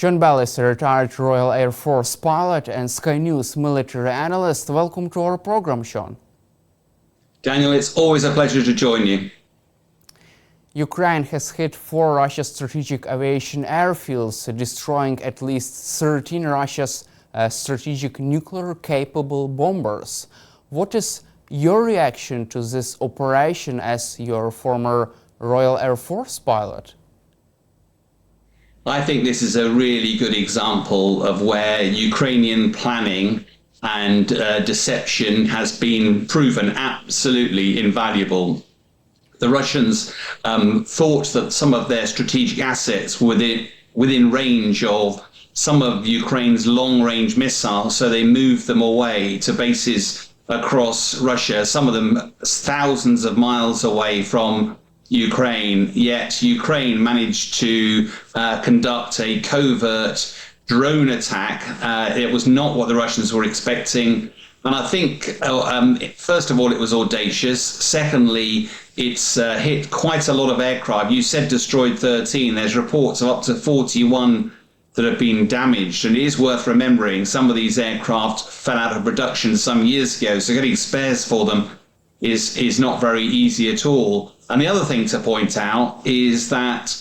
SeanBell is a retired Royal Air Force pilot and Sky News military analyst. Welcome to our program, Sean. Daniel, it's always a pleasure to join you. Ukraine has hit 4 Russia's strategic aviation airfields, destroying at least 13 Russia's strategic nuclear-capable bombers. What is your reaction to this operation as your former Royal Air Force pilot? I think this is a really good example of where Ukrainian planning and deception has been proven absolutely invaluable. The Russians thought that some of their strategic assets were within range of some of Ukraine's long-range missiles, so they moved them away to bases across Russia, some of them thousands of miles away from Ukraine, yet Ukraine managed to conduct a covert drone attack. It was not what the Russians were expecting. And I think, first of all, it was audacious. Secondly, it's hit quite a lot of aircraft. You said destroyed 13. There's reports of up to 41 that have been damaged. And it is worth remembering some of these aircraft fell out of production some years ago. So getting spares for them is not very easy at all. And the other thing to point out is that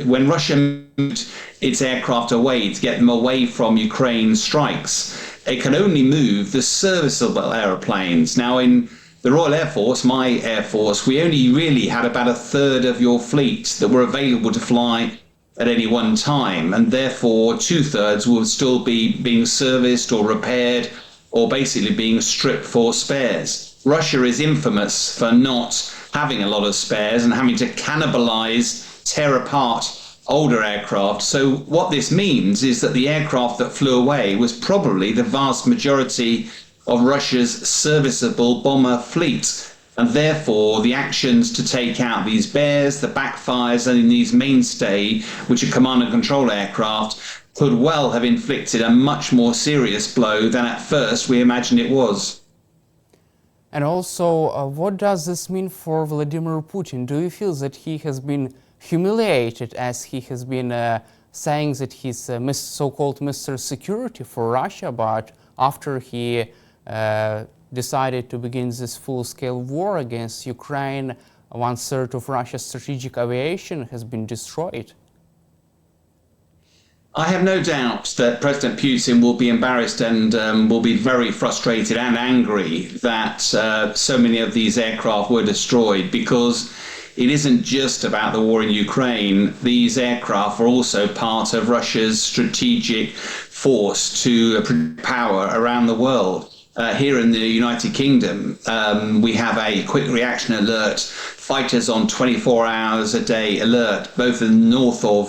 when Russia moved its aircraft away to get them away from Ukraine's strikes, it can only move the serviceable aeroplanes. Now, in the Royal Air Force, my Air Force, we only really had about a third of your fleet that were available to fly at any one time, and therefore 2/3 will still be being serviced or repaired or basically being stripped for spares. Russia is infamous for not having a lot of spares and having to cannibalize, tear apart older aircraft. So what this means is that the aircraft that flew away was probably the vast majority of Russia's serviceable bomber fleet. And therefore, the actions to take out these bears, the backfires, and these mainstay, which are command and control aircraft, could well have inflicted a much more serious blow than at first we imagined it was. And also, what does this mean for Vladimir Putin? Do you feel that he has been humiliated, as he has been saying that he's so-called Mr. Security for Russia, but after he decided to begin this full-scale war against Ukraine, 1/3 of Russia's strategic aviation has been destroyed? I have no doubt that President Putin will be embarrassed and will be very frustrated and angry that so many of these aircraft were destroyed, because it isn't just about the war in Ukraine. These aircraft are also part of Russia's strategic force to power around the world. Here in the United Kingdom, we have a quick reaction alert, fighters on 24 hours a day alert, both in the north of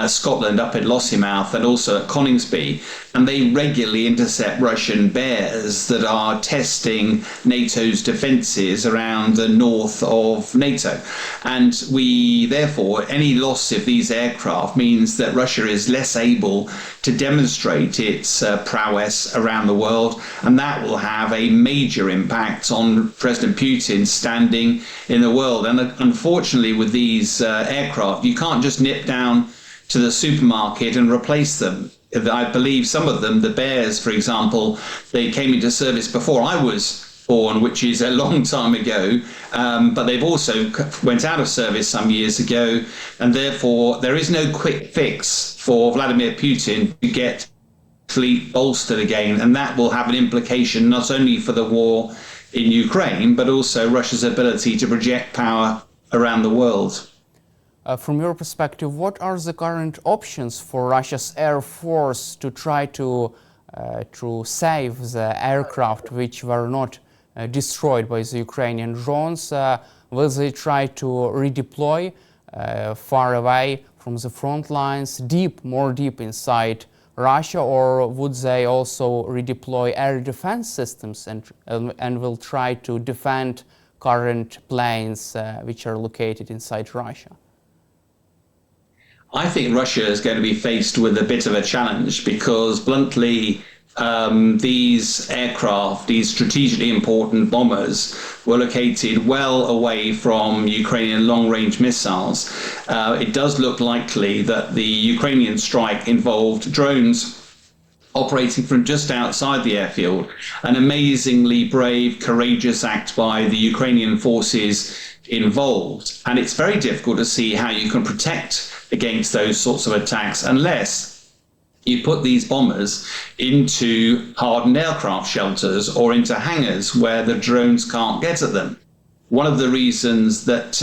Scotland, up at Lossiemouth, and also at Coningsby. And they regularly intercept Russian bears that are testing NATO's defences around the north of NATO. And therefore, any loss of these aircraft means that Russia is less able to demonstrate its prowess around the world, and that will have a major impact on President Putin standing in the world. And unfortunately, with these aircraft, you can't just nip down to the supermarket and replace them. I believe some of them, the Bears, for example, they came into service before I was born, which is a long time ago, but they've also went out of service some years ago, and therefore there is no quick fix for Vladimir Putin to get fleet bolstered again, and that will have an implication not only for the war in Ukraine, but also Russia's ability to project power around the world. From your perspective, what are the current options for Russia's Air Force to try to save the aircraft which were not destroyed by the Ukrainian drones? Will they try to redeploy far away from the front lines, more deep inside Russia, or would they also redeploy air defense systems and will try to defend current planes which are located inside Russia? I think Russia is going to be faced with a bit of a challenge because, bluntly, these aircraft, these strategically important bombers, were located well away from Ukrainian long-range missiles. It does look likely that the Ukrainian strike involved drones operating from just outside the airfield. An amazingly brave, courageous act by the Ukrainian forces involved. And it's very difficult to see how you can protect against those sorts of attacks unless you put these bombers into hardened aircraft shelters or into hangars where the drones can't get at them. One of the reasons that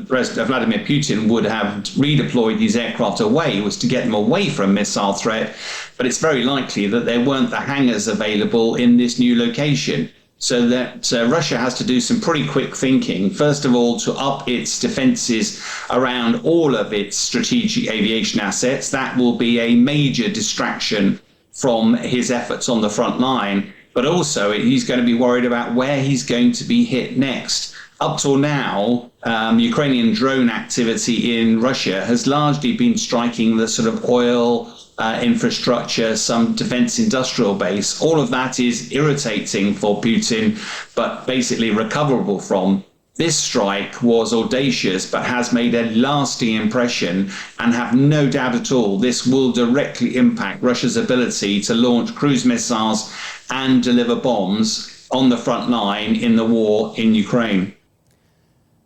President Vladimir Putin would have redeployed these aircraft away was to get them away from missile threat, but it's very likely that there weren't the hangars available in this new location. So that Russia has to do some pretty quick thinking, first of all, to up its defenses around all of its strategic aviation assets. That will be a major distraction from his efforts on the front line. But also, he's going to be worried about where he's going to be hit next. Up till now, Ukrainian drone activity in Russia has largely been striking the sort of oil infrastructure, some defense industrial base. All of that is irritating for Putin, but basically recoverable from. This strike was audacious, but has made a lasting impression, and have no doubt at all this will directly impact Russia's ability to launch cruise missiles and deliver bombs on the front line in the war in Ukraine.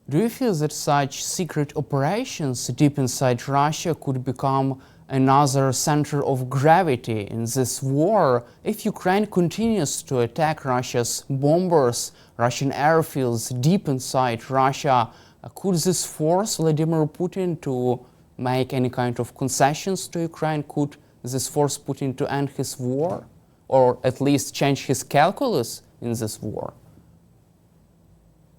Do you feel that such secret operations deep inside Russia could become another center of gravity in this war if Ukraine continues to attack Russia's bombers, Russian airfields deep inside Russia? Could this force Vladimir Putin to make any kind of concessions to Ukraine? Could this force Putin to end his war, or at least change his calculus in this war?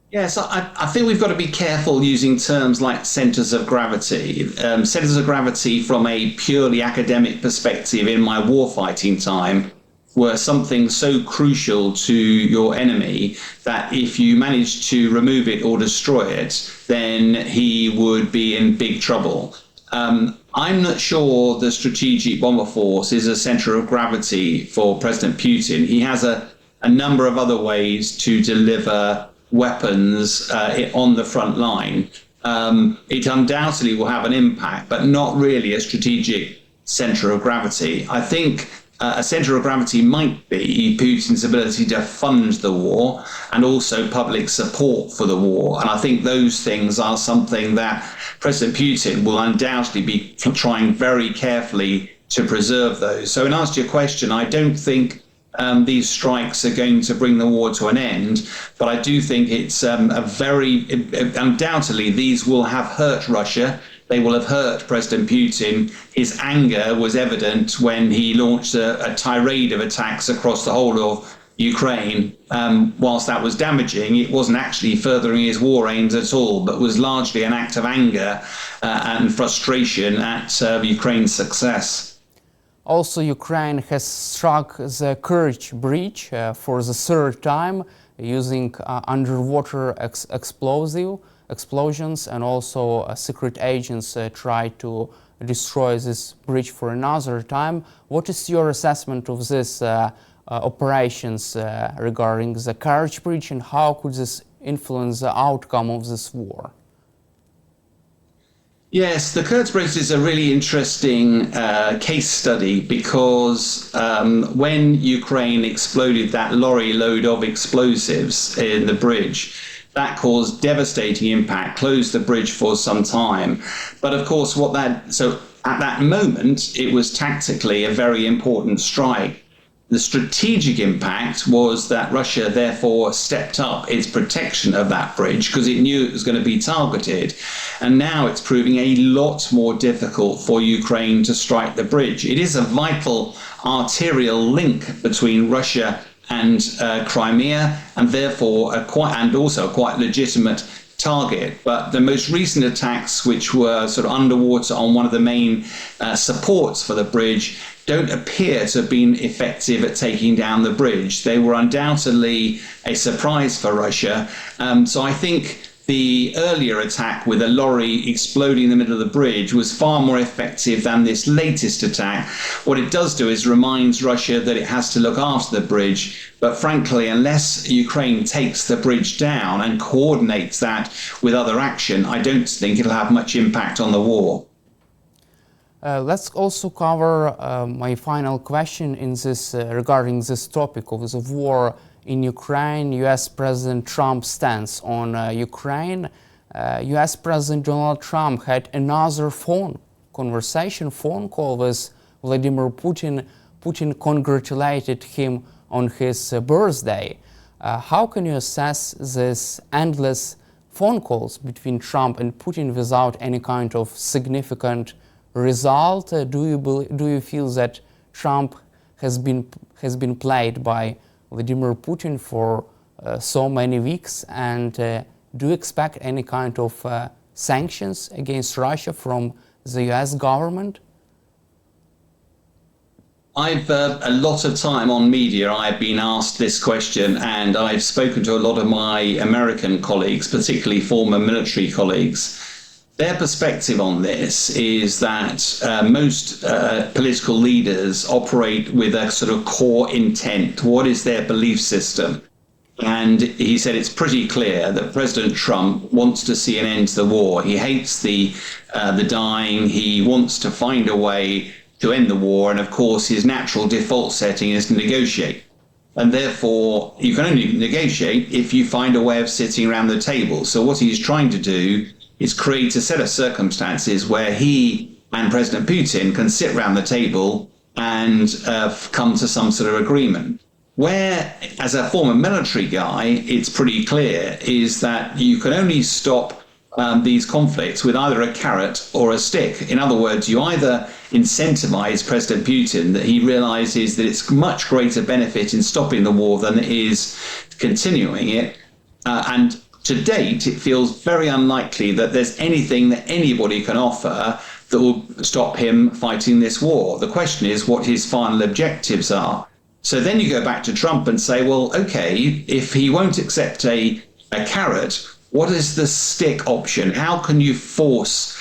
Yes, I think we've got to be careful using terms like centers of gravity. Centers of gravity from a purely academic perspective in my warfighting time were something so crucial to your enemy that if you managed to remove it or destroy it, then he would be in big trouble. I'm not sure the strategic bomber force is a center of gravity for President Putin. He has a number of other ways to deliver weapons on the front line. It undoubtedly will have an impact, but not really a strategic center of gravity. I think a center of gravity might be Putin's ability to fund the war and also public support for the war. And I think those things are something that President Putin will undoubtedly be trying very carefully to preserve those. So in answer to your question, I don't think these strikes are going to bring the war to an end, but I do think it's undoubtedly these will have hurt Russia. They will have hurt President Putin. His anger was evident when he launched a tirade of attacks across the whole of Ukraine. Whilst that was damaging, it wasn't actually furthering his war aims at all, but was largely an act of anger and frustration at Ukraine's success. Also, Ukraine has struck the Kerch Bridge for the third time using underwater explosions, and also secret agents tried to destroy this bridge for another time. What is your assessment of this operations regarding the Kerch Bridge, and how could this influence the outcome of this war? Yes, the Kerch Bridge is a really interesting case study because when Ukraine exploded that lorry load of explosives in the bridge, that caused devastating impact, closed the bridge for some time. But of course, so at that moment, it was tactically a very important strike. The strategic impact was that Russia therefore stepped up its protection of that bridge because it knew it was going to be targeted. And now it's proving a lot more difficult for Ukraine to strike the bridge. It is a vital arterial link between Russia and Crimea, and therefore also a quite legitimate target. But the most recent attacks, which were sort of underwater on one of the main supports for the bridge, don't appear to have been effective at taking down the bridge. They were undoubtedly a surprise for Russia. So I think the earlier attack with a lorry exploding in the middle of the bridge was far more effective than this latest attack. What it does do is reminds Russia that it has to look after the bridge. But frankly, unless Ukraine takes the bridge down and coordinates that with other action, I don't think it'll have much impact on the war. Let's also cover my final question in this regarding this topic of the war in Ukraine. U.S. President Trump's stance on Ukraine. U.S. President Donald Trump had another phone call with Vladimir Putin. Putin congratulated him on his birthday. How can you assess this endless phone calls between Trump and Putin without any kind of significant result? Do you feel that Trump has been played by Vladimir Putin for so many weeks, and do you expect any kind of sanctions against Russia from the US government? I've a lot of time on media. I've been asked this question, and I've spoken to a lot of my American colleagues, particularly former military colleagues. Their perspective on this is that most political leaders operate with a sort of core intent. What is their belief system? And he said it's pretty clear that President Trump wants to see an end to the war. He hates the dying. He wants to find a way to end the war. And of course, his natural default setting is to negotiate. And therefore, you can only negotiate if you find a way of sitting around the table. So what he's trying to do is create a set of circumstances where he and President Putin can sit around the table and come to some sort of agreement. Where, as a former military guy, it's pretty clear is that you can only stop these conflicts with either a carrot or a stick. In other words, you either incentivize President Putin that he realizes that it's much greater benefit in stopping the war than it is continuing it, and to date, it feels very unlikely that there's anything that anybody can offer that will stop him fighting this war. The question is what his final objectives are. So then you go back to Trump and say, well, okay, if he won't accept a carrot, what is the stick option? How can you force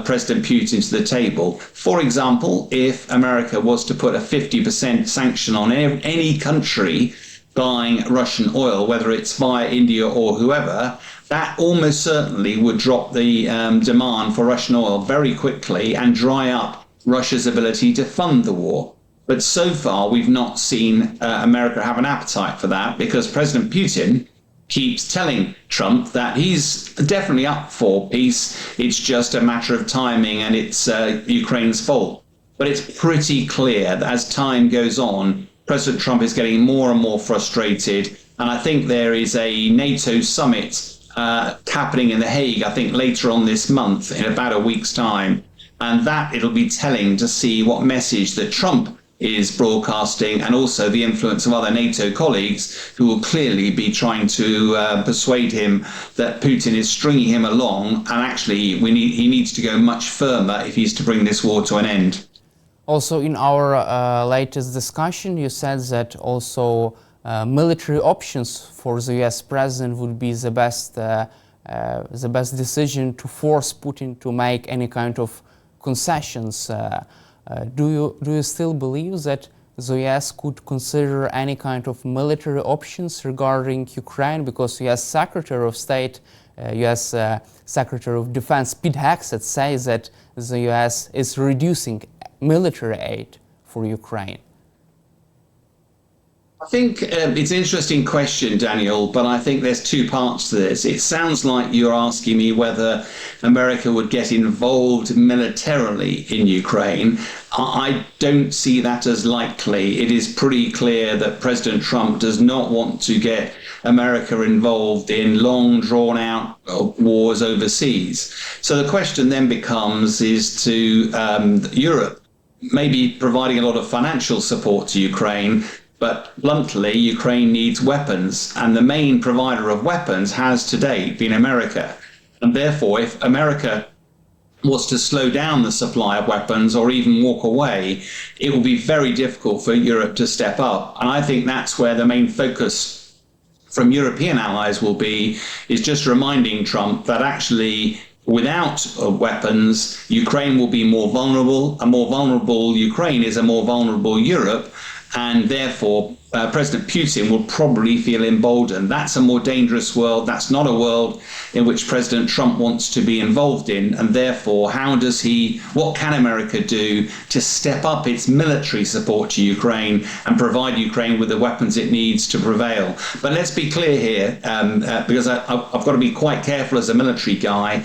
President Putin to the table? For example, if America was to put a 50% sanction on any country buying Russian oil, whether it's via India or whoever, that almost certainly would drop the demand for Russian oil very quickly and dry up Russia's ability to fund the war. But so far, we've not seen America have an appetite for that, because President Putin keeps telling Trump that he's definitely up for peace. It's just a matter of timing, and it's Ukraine's fault. But it's pretty clear that as time goes on, President Trump is getting more and more frustrated, and I think there is a NATO summit happening in The Hague, I think later on this month, in about a week's time, and that it'll be telling to see what message that Trump is broadcasting, and also the influence of other NATO colleagues who will clearly be trying to persuade him that Putin is stringing him along, and actually he needs to go much firmer if he's to bring this war to an end. Also, in our latest discussion, you said that also military options for the U.S. president would be the best decision to force Putin to make any kind of concessions. Do you still believe that the U.S. could consider any kind of military options regarding Ukraine? Because U.S. Secretary of State, U.S. Secretary of Defense Pete Hegseth says that the U.S. is reducing military aid for Ukraine. I think it's an interesting question, Daniel, but I think there's two parts to this. It sounds like you're asking me whether America would get involved militarily in Ukraine. I don't see that as likely. It is pretty clear that President Trump does not want to get America involved in long, drawn-out wars overseas. So the question then becomes is to Europe maybe providing a lot of financial support to Ukraine, but bluntly, Ukraine needs weapons, and the main provider of weapons has to date been America. And therefore, if America was to slow down the supply of weapons or even walk away, it will be very difficult for Europe to step up. And I think that's where the main focus from European allies will be is just reminding Trump that actually without weapons, Ukraine will be more vulnerable. A more vulnerable Ukraine is a more vulnerable Europe, and therefore President Putin will probably feel emboldened. That's a more dangerous world. That's not a world in which President Trump wants to be involved in. And therefore, what can America do to step up its military support to Ukraine and provide Ukraine with the weapons it needs to prevail? But let's be clear here, because I've got to be quite careful as a military guy.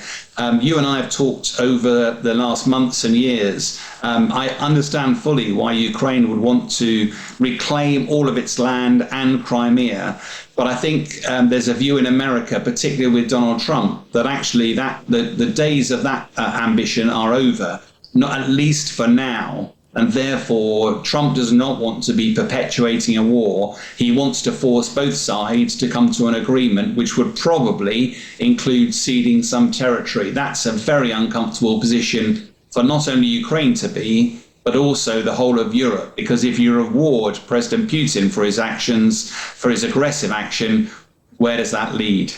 You and I have talked over the last months and years. I understand fully why Ukraine would want to reclaim all of its land and Crimea. But I think there's a view in America, particularly with Donald Trump, that actually the days of that ambition are over, not at least for now. And therefore, Trump does not want to be perpetuating a war. He wants to force both sides to come to an agreement, which would probably include ceding some territory. That's a very uncomfortable position for not only Ukraine to be, but also the whole of Europe. Because if you reward President Putin for his actions, for his aggressive action, where does that lead?